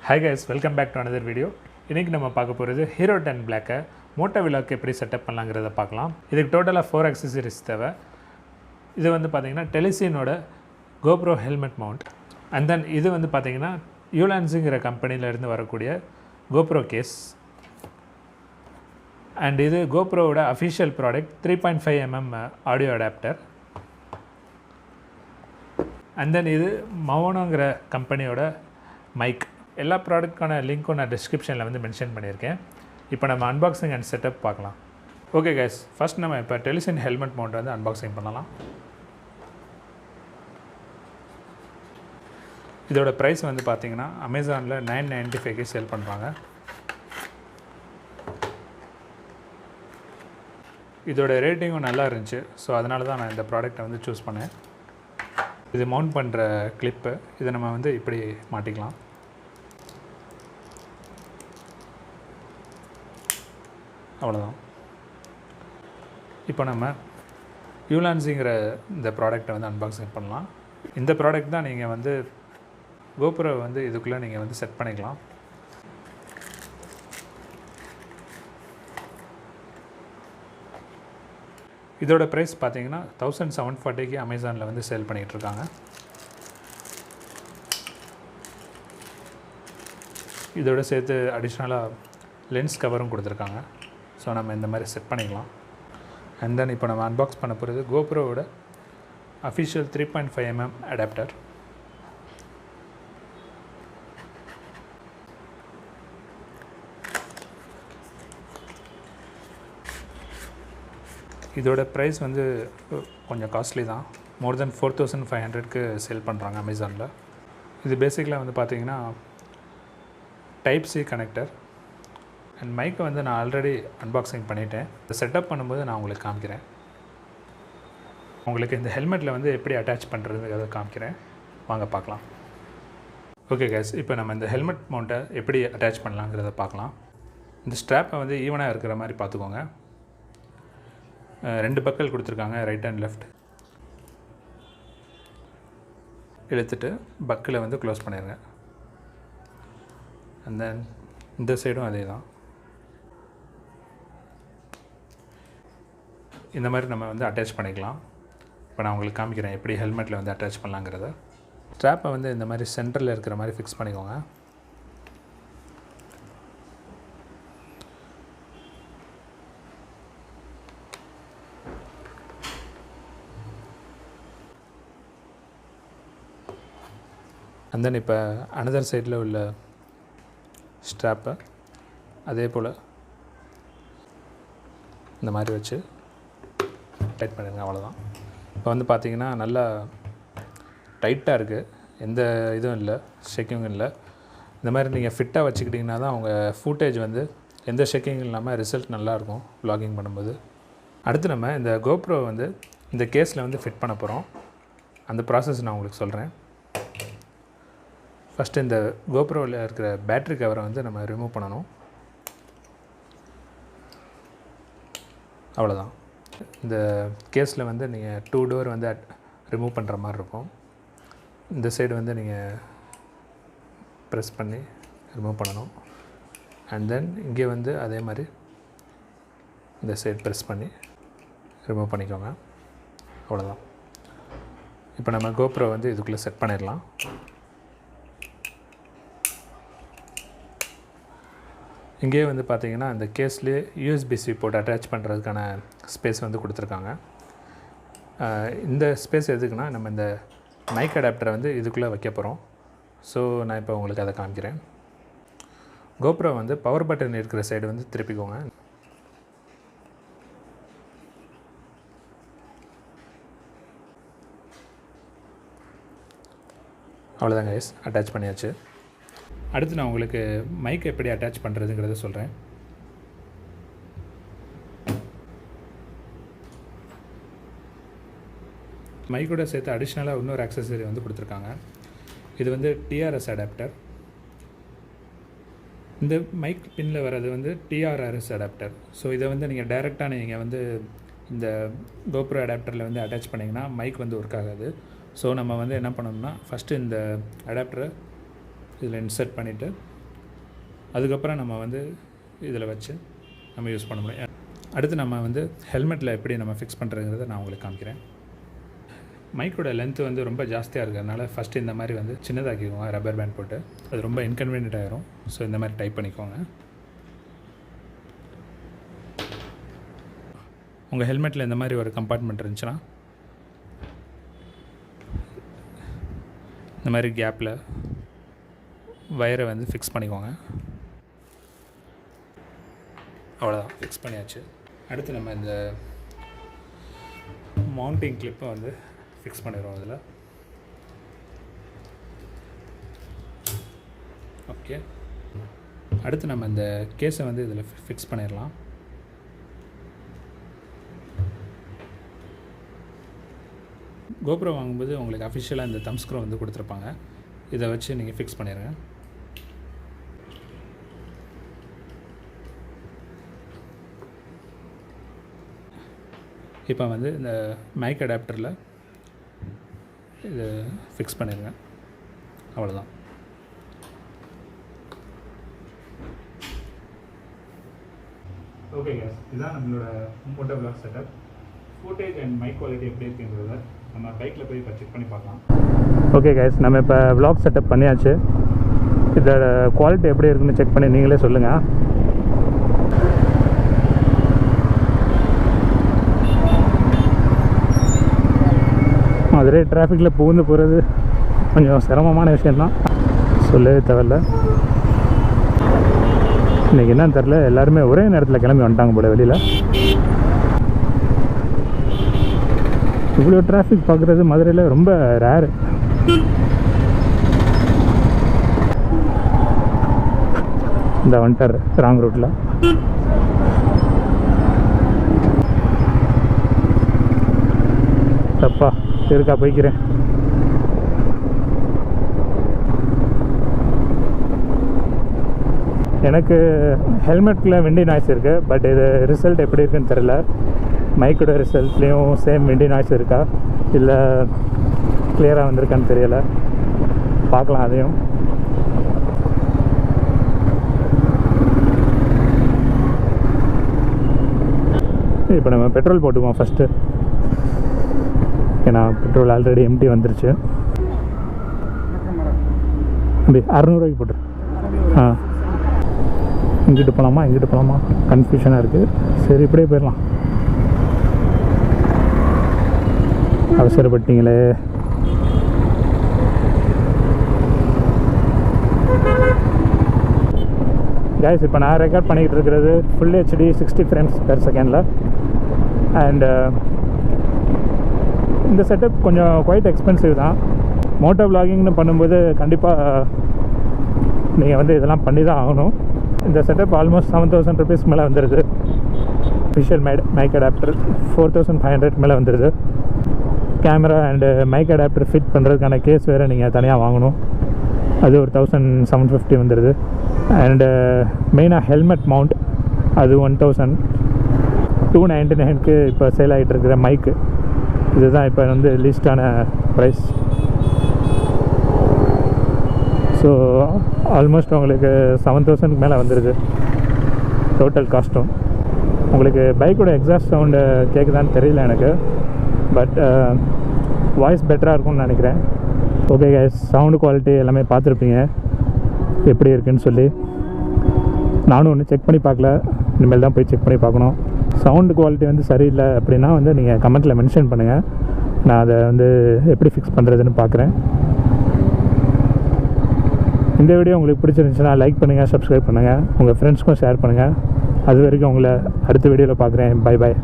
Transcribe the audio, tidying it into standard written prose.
Hi guys, welcome back to another video. இன்னைக்கு நம்ம பார்க்க போறது Hero 10 Black Moto Vlog எப்படி செட்டப் பண்ணலாம்ங்கறத பார்க்கலாம். இதுக்கு டோட்டலா 4 accessories தேவை. இது வந்து பாத்தீங்கன்னா டெலிசினோட GoPro helmet mount. And then இது வந்து பாத்தீங்கன்னா Ulanzingற கம்பெனில இருந்து வரக்கூடிய GoPro case. And இது GoPro ஓட official product 3.5mm audio adapter. And then இது Monoங்கிற கம்பெனியோட mic. எல்லா ப்ராடக்ட்கான லிங்க்கும் நான் டிஸ்கிரிப்ஷனில் வந்து மென்ஷன் பண்ணியிருக்கேன். இப்போ நம்ம அன்பாக்சிங் அண்ட் செட்டப் பார்க்கலாம். ஓகே கைஸ், ஃபஸ்ட் நம்ம இப்போ டெலிசின் ஹெல்மெட் மவுண்ட் வந்து அன்பாக்சிங் பண்ணலாம். இதோட ப்ரைஸ் வந்து பார்த்தீங்கன்னா அமேசானில் 995க்கு சேல் பண்ணுறாங்க. இதோட ரேட்டிங்கும் நல்லா இருந்துச்சு. ஸோ அதனால தான் நான் இந்த ப்ராடக்ட்டை வந்து சூஸ் பண்ணேன். இது மவுண்ட் பண்ணுற கிளிப்பு, இதை நம்ம வந்து இப்படி மாட்டிக்கலாம். அவ்வளோதான். இப்போ நம்ம யூலான்ஸிங்கிற இந்த ப்ராடக்ட்டை வந்து அன்பாக்சிங் பண்ணலாம். இந்த ப்ராடக்ட் தான் நீங்கள் வந்து GoPro வந்து இதுக்குள்ளே நீங்கள் வந்து செட் பண்ணிக்கலாம். இதோட ப்ரைஸ் பார்த்தீங்கன்னா 1740க்கு அமேசானில் வந்து சேல் பண்ணிகிட்ருக்காங்க. இதோட சேர்த்து அடிஷ்னலாக லென்ஸ் கவரும் கொடுத்துருக்காங்க. ஸோ நம்ம இந்த மாதிரி செட் பண்ணிக்கலாம். அண்ட் தென் இப்போ நம்ம அன்பாக்ஸ் பண்ண போகிறது GoProவோட அஃபிஷியல் 3.5mm அடாப்டர். இதோட ப்ரைஸ் வந்து கொஞ்சம் காஸ்ட்லி தான். மோர் தென் 4500க்கு சேல் பண்ணுறாங்க அமேசானில். இது பேசிக்கலாக வந்து பார்த்திங்கன்னா டைப் சி கனெக்டர் அண்ட் மைக்கை வந்து நான் ஆல்ரெடி அன்பாக்சிங் பண்ணிவிட்டேன். இதை செட்டப் பண்ணும்போது நான் உங்களுக்கு காமிக்கிறேன். உங்களுக்கு இந்த ஹெல்மெட்டில் வந்து எப்படி அட்டாச் பண்ணுறதுங்கிறத காமிக்கிறேன். வாங்க பார்க்கலாம். ஓகே கைஸ், இப்போ நம்ம இந்த ஹெல்மெட் மவுண்ட்டை எப்படி அட்டாச் பண்ணலாங்கிறத பார்க்கலாம். இந்த ஸ்ட்ராப்பை வந்து ஈவனாக இருக்கிற மாதிரி பார்த்துக்கோங்க. 2 பக்கல் கொடுத்துருக்காங்க, ரைட் அண்ட் லெஃப்ட். இழுத்துட்டு பக்கில் வந்து க்ளோஸ் பண்ணிடுங்க. அண்ட் தென் இந்த சைடும் அதே தான். இந்த மாதிரி நம்ம வந்து அட்டாச் பண்ணிக்கலாம். இப்போ நான் உங்களுக்கு காமிக்கிறேன் எப்படி ஹெல்மெட்டில் வந்து அட்டாச் பண்ணலாங்கிறத. ஸ்ட்ராப்பை வந்து இந்த மாதிரி சென்டரில் இருக்கிற மாதிரி ஃபிக்ஸ் பண்ணிக்கோங்க. அண்ட் தென் இப்போ அனதர் சைடில் உள்ள ஸ்ட்ராப்பை அதே போல் இந்த மாதிரி வச்சு டைட் பண்ணிடுங்க. அவ்வளோதான். இப்போ வந்து பார்த்திங்கன்னா நல்லா டைட்டாக இருக்குது, எந்த இதுவும் இல்லை, ஷேக்கிங்கும் இல்லை. இந்த மாதிரி நீங்கள் ஃபிட்டாக வச்சுக்கிட்டிங்கன்னா தான் உங்கள் ஃபுட்டேஜ் வந்து எந்த ஷேக்கிங் இல்லாமல் ரிசல்ட் நல்லாயிருக்கும் வ்ளாகிங் பண்ணும்போது. அடுத்து நம்ம இந்த GoPro வந்து இந்த கேஸில் வந்து ஃபிட் பண்ண போகிறோம். அந்த ப்ராசஸ் நான் உங்களுக்கு சொல்கிறேன். ஃபஸ்ட்டு இந்த GoProவில் இருக்கிற பேட்ரி கவரை வந்து நம்ம ரிமூவ் பண்ணணும். அவ்வளோதான். இந்த கேஸில் வந்து நீங்கள் 2 டோர் வந்து ரிமூவ் பண்ணுற மாதிரி இருக்கும். இந்த சைடு வந்து நீங்கள் ப்ரெஸ் பண்ணி ரிமூவ் பண்ணணும். அண்ட் தென் இங்கே வந்து அதே மாதிரி இந்த சைடு ப்ரெஸ் பண்ணி ரிமூவ் பண்ணிக்கோங்க. அவ்வளோதான். இப்போ நம்ம GoPro வந்து இதுக்குள்ளே செட் பண்ணிடலாம். இங்கேயே வந்து பார்த்திங்கன்னா அந்த கேஸ்லேயே USB-C போர்ட் அட்டாச் பண்ணுறதுக்கான ஸ்பேஸ் வந்து கொடுத்துருக்காங்க. இந்த ஸ்பேஸ் எதுக்குன்னா நம்ம இந்த மைக் அடாப்டரை வந்து இதுக்குள்ளே வைக்க போகிறோம். ஸோ நான் இப்போ உங்களுக்கு அதை காமிக்கிறேன். GoPro வந்து பவர் பட்டன் இருக்கிற சைடு வந்து திருப்பிக்கோங்க. அவ்வளோதான் கைஸ், அட்டாச் பண்ணியாச்சு. அடுத்து நான் உங்களுக்கு மைக் எப்படி அட்டாச் பண்ணுறதுங்கிறத சொல்கிறேன். மைக்கோட சேர்த்து அடிஷ்னலாக இன்னொரு ஆக்சஸரி வந்து கொடுத்துருக்காங்க. இது வந்து TRS அடாப்டர். இந்த மைக் பின்னில் வர்றது வந்து TRRS அடாப்டர். ஸோ இதை வந்து நீங்கள் டைரெக்டாக நீங்கள் வந்து இந்த GoPro அடாப்டரில் வந்து அட்டாச் பண்ணிங்கன்னா மைக் வந்து ஒர்க் ஆகாது. ஸோ நம்ம வந்து என்ன பண்ணணும்னா ஃபஸ்ட்டு இந்த அடாப்டரை இதில் இன்சர்ட் பண்ணிவிட்டு அதுக்கப்புறம் நம்ம வந்து இதில் வச்சு நம்ம யூஸ் பண்ண முடியும். அடுத்து நம்ம வந்து ஹெல்மெட்டில் எப்படி நம்ம ஃபிக்ஸ் பண்ணுறதுங்கிறத நான் உங்களுக்கு காமிக்கிறேன். மைக்கோட லென்த்து வந்து ரொம்ப ஜாஸ்தியாக இருக்கிறதுனால ஃபஸ்ட்டு இந்த மாதிரி வந்து சின்னதாக்கிக்கோங்க ரப்பர் பேண்ட் போட்டு. அது ரொம்ப இன்கன்வீனியன்ட் ஆகிரும். ஸோ இந்த மாதிரி டைப் பண்ணிக்கோங்க. உங்கள் ஹெல்மெட்டில் இந்த மாதிரி ஒரு கம்பார்ட்மெண்ட் இருந்துச்சுன்னா இந்த மாதிரி கேப்பில் வயரை வந்து ஃபிக்ஸ் பண்ணிக்கோங்க. அவ்வளோதான், ஃபிக்ஸ் பண்ணியாச்சு. அடுத்து நம்ம இந்த மவுண்டிங் கிளிப்பை வந்து ஃபிக்ஸ் பண்ணிடுவோம் அதில். ஓகே, அடுத்து நம்ம இந்த கேஸை வந்து இதில் ஃபிக்ஸ் பண்ணிடலாம். GoPro வாங்கும்போது உங்களுக்கு அஃபிஷியலாக இந்த தம் ஸ்க்ரூ வந்து கொடுத்துருப்பாங்க. இதை வச்சு நீங்கள் ஃபிக்ஸ் பண்ணிடுங்க. இப்போ வந்து இந்த மைக் அடாப்டரில் இது ஃபிக்ஸ் பண்ணிடுங்க. அவ்வளோதான். ஓகே கேஸ், இதுதான் நம்மளோட moto vlog setup. Footage and mic quality எப்படி இருக்குங்கிறத நம்ம பைக்கில் போய் இப்போ செக் பண்ணி பார்க்கலாம். ஓகே கைஸ், நம்ம இப்போ vlog செட்டப் பண்ணியாச்சு. இதோட குவாலிட்டி எப்படி இருக்குன்னு செக் பண்ணி நீங்களே சொல்லுங்கள். மதுரை டிராஃபிக்கில் புகுந்து போகிறது கொஞ்சம் சிரமமான விஷயந்தான், சொல்லவே தேவையில்ல. இன்றைக்கி என்னன்னு தெரில, எல்லாருமே ஒரே நேரத்தில் கிளம்பி வந்துட்டாங்க போல வெளியில். இவ்வளோ டிராஃபிக் பார்க்குறது மதுரையில் ரொம்ப ரேரு. இந்த வந்துட்டார் ராங் ரூட்டில். தப்பா இருக்கா, போய்க்கிறேன். எனக்கு ஹெல்மெட்டில் விண்டி நாய்ஸ் இருக்குது. பட் இது ரிசல்ட் எப்படி இருக்குன்னு தெரில. மைக்கோட ரிசல்ட்லேயும் சேம் விண்டி நாய்ஸ் இருக்கா இல்லை கிளியராக வந்திருக்கான்னு தெரியலை. பார்க்கலாம் அதையும். இப்போ நம்ம பெட்ரோல் போட்டுக்குவோம் ஃபஸ்ட்டு. ஏன்னா பெட்ரோல் ஆல்ரெடி எம்டி வந்துருச்சு. அப்படி 600 போட்டுரு. இங்கிட்டு போகலாமா கன்ஃபியூஷனாக இருக்குது. சரி, இப்படியே போயிடலாம். அவசரப்பட்டீங்களே. கைஸ், இப்போ நான் ரெக்கார்ட் பண்ணிக்கிட்டு இருக்கிறது full HD 60 frames per second. And இந்த செட்டப் கொஞ்சம் குவைட் எக்ஸ்பென்சிவ் தான். மோட்டோ vloggingனு பண்ணும்போது கண்டிப்பாக நீங்கள் வந்து இதெல்லாம் பண்ணி தான் ஆகணும். இந்த செட்டப் ஆல்மோஸ்ட் 7000 rupees மேலே வந்துடுது. அஃபிஷியல் மைக் அடாப்டர் 4500 மேலே வந்துடுது. Camera and mic adapter fit பண்ணுறதுக்கான கேஸ் வேறு நீங்கள் தனியாக வாங்கணும். அது ஒரு 1750 வந்துடுது. அண்டு மெயினாக ஹெல்மெட் மவுண்ட் அது 1299க்கு இப்போ சேல் ஆகிட்டு இருக்கிற மைக்கு. இதுதான் இப்போ வந்து லீஸ்டான ப்ரைஸ். ஸோ ஆல்மோஸ்ட் உங்களுக்கு 7000க்கு மேலே வந்துடுது டோட்டல் காஸ்ட்டும். உங்களுக்கு பைக்கோட எக்ஸாஸ்ட் சவுண்டு கேட்குதான்னு தெரியல எனக்கு. பட் வாய்ஸ் பெட்டராக இருக்கும்னு நினைக்கிறேன். ஓகே கைஸ், சவுண்டு குவாலிட்டி எல்லாமே பார்த்துருப்பீங்க எப்படி இருக்குன்னு சொல்லி. நானும் ஒன்று செக் பண்ணி பார்க்கல, இனிமேல் தான் போய் செக் பண்ணி பார்க்கணும். சவுண்டு குவாலிட்டி வந்து சரியில்லை அப்படின்னா வந்து நீங்கள் கமெண்ட்டில் மென்ஷன் பண்ணுங்கள். நான் அதை வந்து எப்படி ஃபிக்ஸ் பண்ணுறதுன்னு பார்க்குறேன். இந்த வீடியோ உங்களுக்கு பிடிச்சிருந்துச்சுன்னா லைக் பண்ணுங்கள், சப்ஸ்கிரைப் பண்ணுங்கள், உங்கள் ஃப்ரெண்ட்ஸ்க்கும் ஷேர் பண்ணுங்கள். அது வரைக்கும் உங்களை அடுத்த வீடியோவில் பார்க்குறேன். Bye bye.